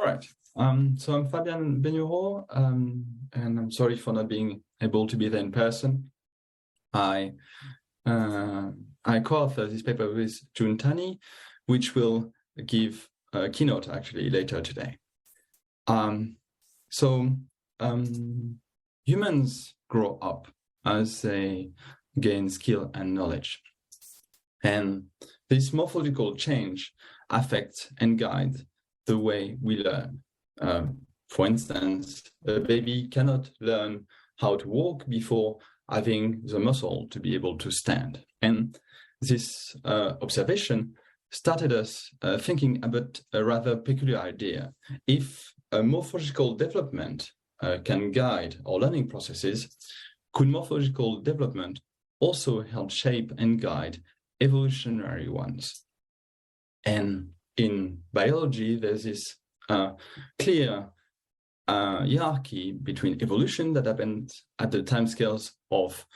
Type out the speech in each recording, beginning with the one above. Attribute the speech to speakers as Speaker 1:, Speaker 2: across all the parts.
Speaker 1: All right. So I'm Fabien Benureau, and I'm sorry for not being able to be there in person. I co-authored this paper with Jun Tani, which will give a keynote actually later today. Humans grow up as they gain skill and knowledge. And this morphological change affects and guides the way we learn. For instance, a baby cannot learn how to walk before having the muscle to be able to stand. And this observation started us thinking about a rather peculiar idea. If a morphological development can guide our learning processes, could morphological development also help shape and guide evolutionary ones? And in biology, there's this clear hierarchy between evolution that happens at the timescales of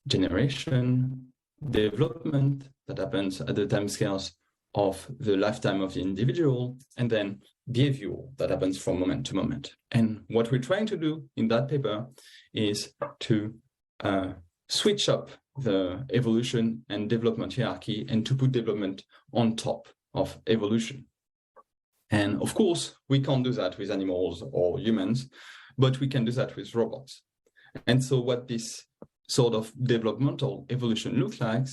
Speaker 1: generation, development that happens at the timescales of the lifetime of the individual, and then behavior that happens from moment to moment. And what we're trying to do in that paper is to switch up the evolution and development hierarchy and to put development on top of evolution. And of course, we can't do that with animals or humans, but we can do that with robots. And so what this sort of developmental evolution looks like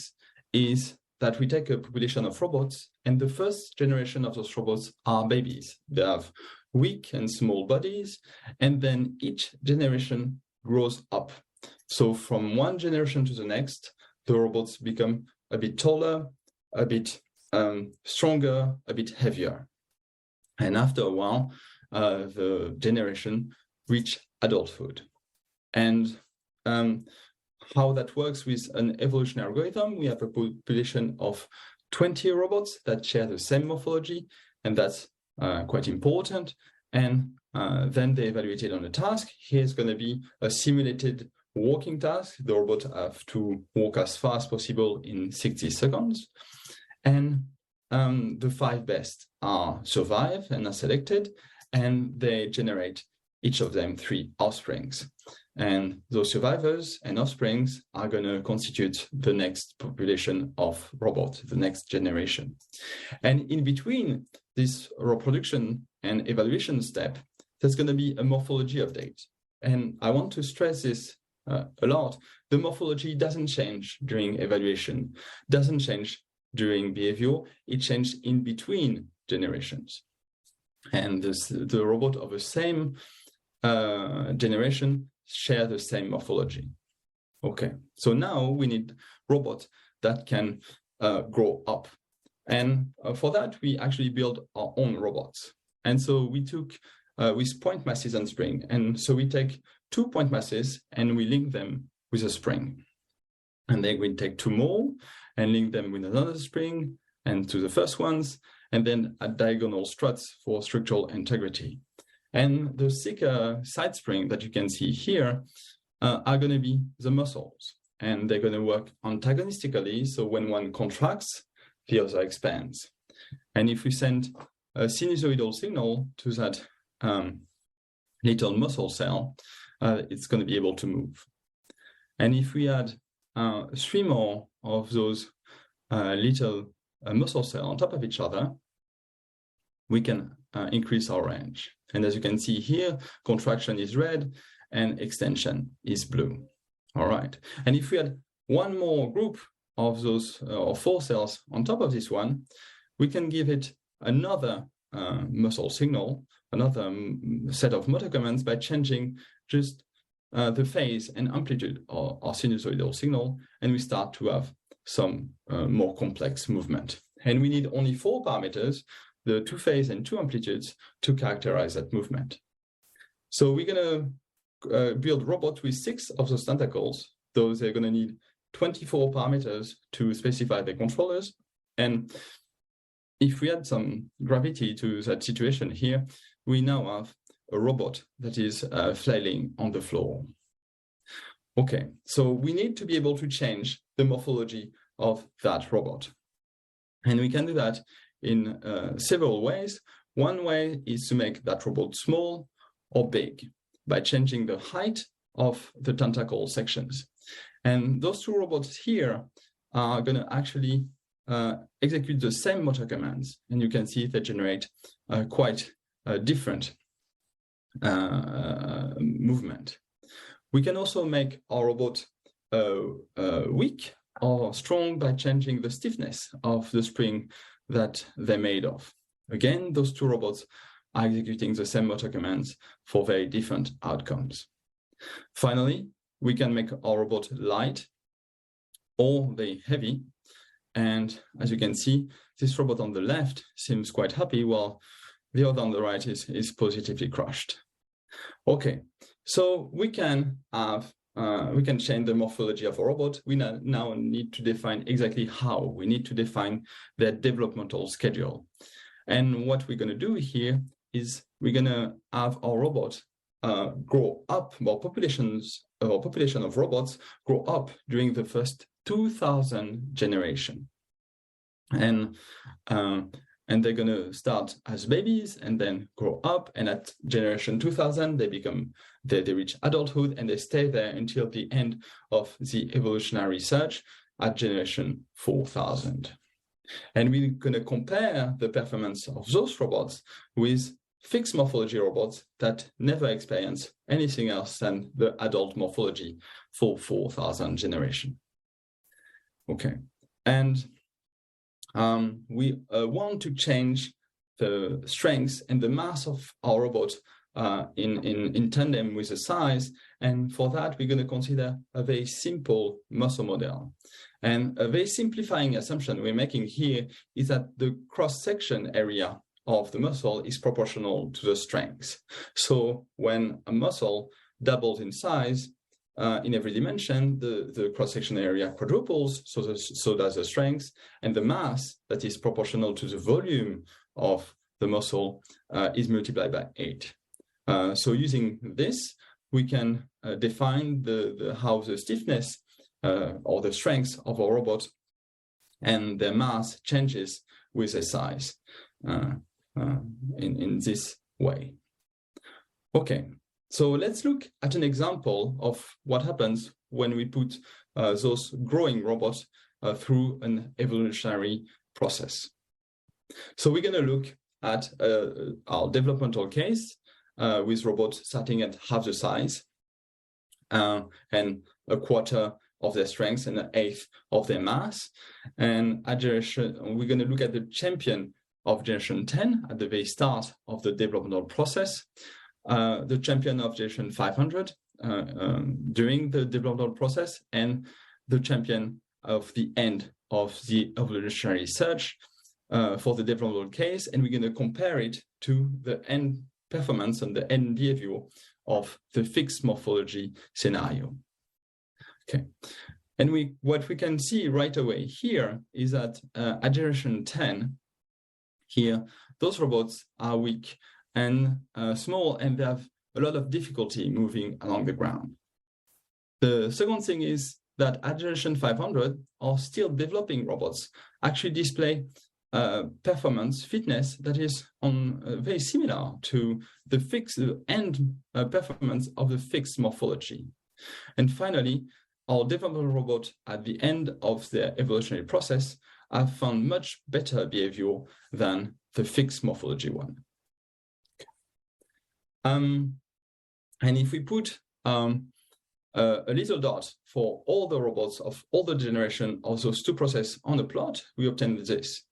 Speaker 1: is that we take a population of robots, and the first generation of those robots are babies. They have weak and small bodies, and then each generation grows up. So from one generation to the next, the robots become a bit taller, a bit stronger, a bit heavier. And after a while, the generation reach adulthood. And how that works with an evolutionary algorithm, we have a population of 20 robots that share the same morphology, and that's quite important. And then they evaluated on a task. Here's going to be a simulated walking task. The robot have to walk as fast as possible in 60 seconds. And the 5 best are survive and are selected, and they generate each of them 3 offsprings. And those survivors and offsprings are going to constitute the next population of robots, the next generation. And in between this reproduction and evaluation step, there's going to be a morphology update. And I want to stress this a lot. The morphology doesn't change during evaluation, doesn't change during behavior. It changed in between generations. And the robot of the same generation share the same morphology. Okay, so now we need robots that can grow up. And for that, we actually build our own robots. And so we took with point masses and spring. And so we take 2 point masses and we link them with a spring. And then we take 2 more and link them with another spring and to the first ones, and then at diagonal struts for structural integrity. And the thicker side spring that you can see here are going to be the muscles, and they're going to work antagonistically. So when one contracts, the other expands. And if we send a sinusoidal signal to that little muscle cell, it's going to be able to move. And if we add 3 more of those little muscle cells on top of each other, we can increase our range. And as you can see here, contraction is red and extension is blue. All right. And if we had 1 more group of those or 4 cells on top of this one, we can give it another muscle signal, another set of motor commands by changing just the phase and amplitude of our sinusoidal signal, and we start to have some more complex movement. And we need only 4 parameters, the 2 phase and 2 amplitudes, to characterize that movement. So we're going to build robots with 6 of those tentacles. Those are going to need 24 parameters to specify the controllers. And if we add some gravity to that situation here, we now have a robot that is flailing on the floor. Okay, so we need to be able to change the morphology of that robot. And we can do that in several ways. One way is to make that robot small or big by changing the height of the tentacle sections. And those two robots here are going to actually execute the same motor commands. And you can see they generate quite different movement. We can also make our robot weak or strong by changing the stiffness of the spring that they're made of. Again, those two robots are executing the same motor commands for very different outcomes. Finally, we can make our robot light or very heavy. And as you can see, this robot on the left seems quite happy, while the other on the right is positively crushed. Okay, so we can change the morphology of a robot. We now need to define exactly how. We need to define their developmental schedule. And what we're going to do here is we're going to have our robot grow up, our population of robots grow up during the first 2000 generation. And they're going to start as babies and then grow up, and at generation 2000 they reach adulthood, and they stay there until the end of the evolutionary search at generation 4000. And we're going to compare the performance of those robots with fixed morphology robots that never experience anything else than the adult morphology for 4000 generation. Okay, and we want to change the strength and the mass of our robot in tandem with the size. And for that, we're going to consider a very simple muscle model. And a very simplifying assumption we're making here is that the cross-section area of the muscle is proportional to the strength. So when a muscle doubles in size, in every dimension, the cross-section area quadruples, so does the strength, and the mass that is proportional to the volume of the muscle is multiplied by 8. So using this, we can define how the stiffness or the strength of our robot and their mass changes with the size in this way. Okay. So let's look at an example of what happens when we put those growing robots through an evolutionary process. So we're going to look at our developmental case with robots starting at half the size and a quarter of their strength and an eighth of their mass. And at generation, we're going to look at the champion of generation 10 at the very start of the developmental process. The champion of generation 500 during the developmental process, and the champion of the end of the evolutionary search for the developmental case, and we're going to compare it to the end performance and the end behavior of the fixed morphology scenario. Okay, and what we can see right away here is that at generation 10, here, those robots are weak and small, and they have a lot of difficulty moving along the ground. The second thing is that at generation 500, our still developing robots actually display performance fitness that is very similar to the fixed end performance of the fixed morphology. And finally, our developmental robot at the end of their evolutionary process have found much better behavior than the fixed morphology one. And if we put a little dot for all the robots of all the generation of those two processes on the plot, we obtain this.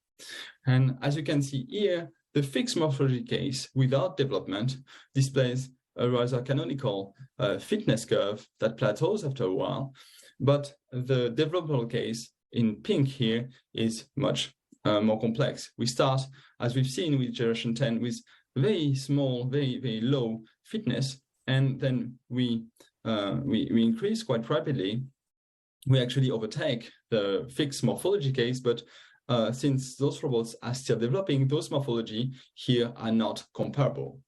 Speaker 1: And as you can see here, the fixed morphology case without development displays a rather canonical fitness curve that plateaus after a while, but the developmental case in pink here is much more complex. We start, as we've seen with generation 10, with very small, very low fitness, and then we increase quite rapidly. We actually overtake the fixed morphology case, but since those robots are still developing, those morphology here are not comparable.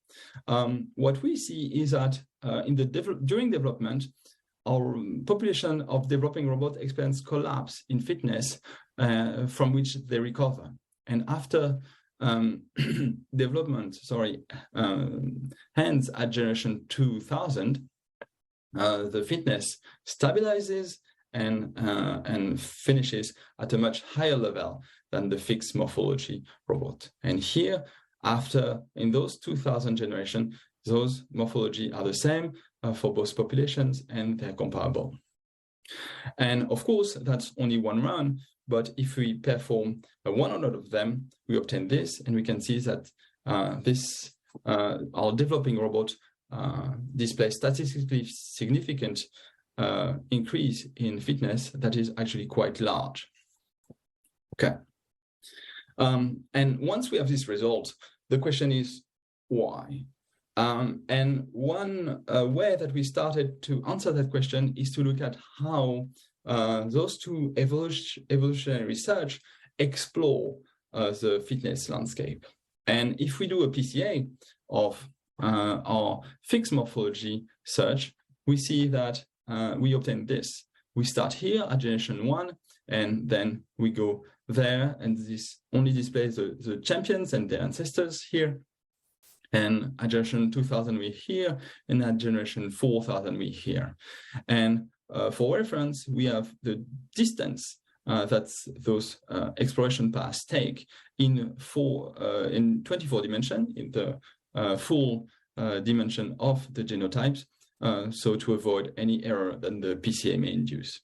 Speaker 1: What we see is that during development, our population of developing robots experience collapse in fitness from which they recover. And after development, ends at generation 2000, the fitness stabilizes and finishes at a much higher level than the fixed morphology robot. And here, in those 2000 generation, those morphology are the same for both populations, and they're comparable. And of course, that's only one run, but if we perform 100 of them, we obtain this, and we can see that our developing robot displays statistically significant increase in fitness that is actually quite large. Okay. And once we have this result, the question is why? And one way that we started to answer that question is to look at how those two evolutionary research explore the fitness landscape. And if we do a PCA of our fixed morphology search, we see that we obtain this. We start here at generation 1, and then we go there, and this only displays the champions and their ancestors here. And at generation 2000, we're here, and at generation 4000, we're here. And for reference, we have the distance that those exploration paths take in 24 dimension, in the full dimension of the genotypes, so to avoid any error that the PCA may induce.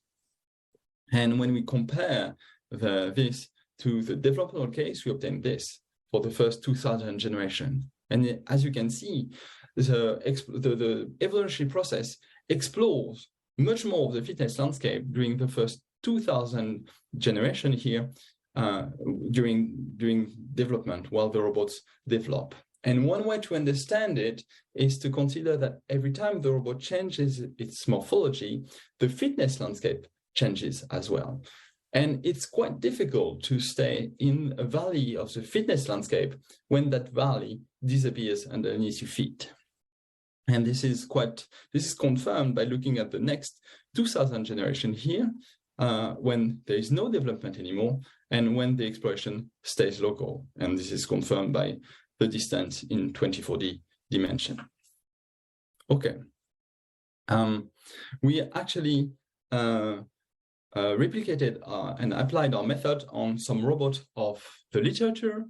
Speaker 1: And when we compare this to the developmental case, we obtain this for the first 2000 generation. And as you can see, the evolutionary process explores much more of the fitness landscape during the first 2000 generation here, during development, while the robots develop. And one way to understand it is to consider that every time the robot changes its morphology, the fitness landscape changes as well. And it's quite difficult to stay in a valley of the fitness landscape when that valley disappears underneath your feet. And this is confirmed by looking at the next 2000 generation here, when there is no development anymore, and when the exploration stays local. And this is confirmed by the distance in 24D dimension. Okay. We actually replicated and applied our method on some robot of the literature,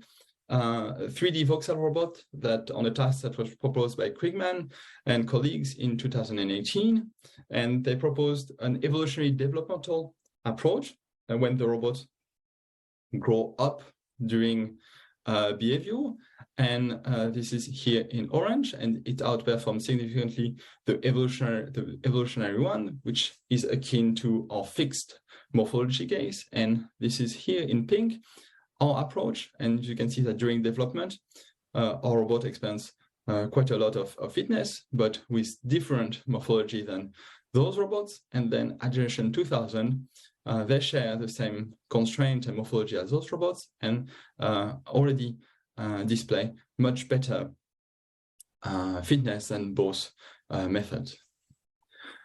Speaker 1: 3D voxel robot that on a task that was proposed by Krigman and colleagues in 2018. And they proposed an evolutionary developmental approach when the robots grow up during behavior. And this is here in orange, and it outperforms significantly the evolutionary one, which is akin to our fixed morphology case. And this is here in pink, our approach. And you can see that during development, our robot expands quite a lot of fitness, but with different morphology than those robots. And then at generation 2000, they share the same constraint and morphology as those robots, and already display much better fitness than both methods.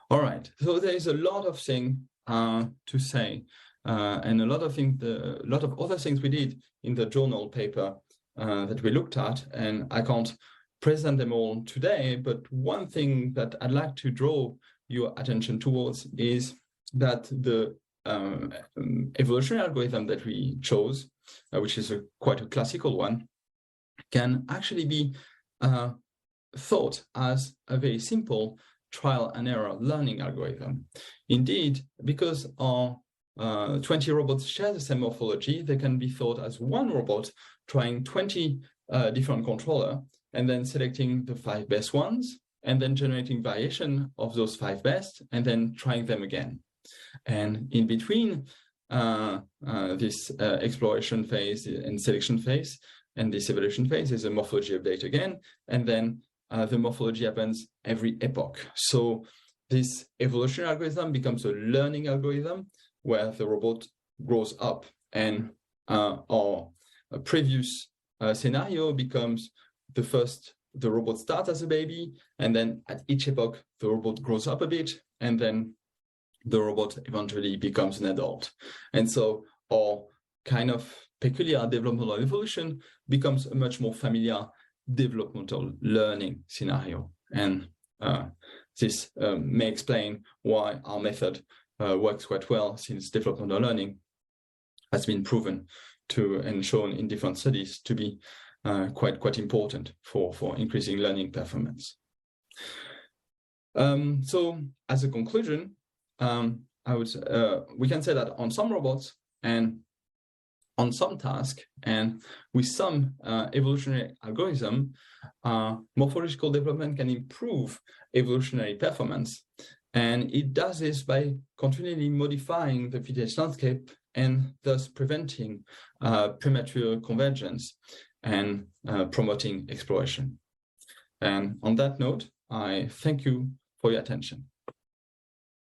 Speaker 1: All right, so there is a lot of things to say, and a lot of other things we did in the journal paper that we looked at, and I can't present them all today, but one thing that I'd like to draw your attention towards is that the evolutionary algorithm that we chose, which is quite a classical one, can actually be thought as a very simple trial and error learning algorithm. Indeed, because our 20 robots share the same morphology, they can be thought as one robot trying 20 different controllers and then selecting the 5 best ones and then generating variation of those 5 best and then trying them again. And in between this exploration phase and selection phase and this evaluation phase is a morphology update again, and then the morphology happens every epoch. So this evolutionary algorithm becomes a learning algorithm where the robot grows up, and our previous scenario becomes the robot starts as a baby, and then at each epoch the robot grows up a bit, and then the robot eventually becomes an adult. And so our kind of peculiar developmental evolution becomes a much more familiar developmental learning scenario. And this may explain why our method works quite well, since developmental learning has been proven to and shown in different studies to be quite important for increasing learning performance. So as a conclusion, we can say that on some robots and on some tasks and with some evolutionary algorithm, morphological development can improve evolutionary performance. And it does this by continually modifying the PTH landscape and thus preventing premature convergence and promoting exploration. And on that note, I thank you for your attention.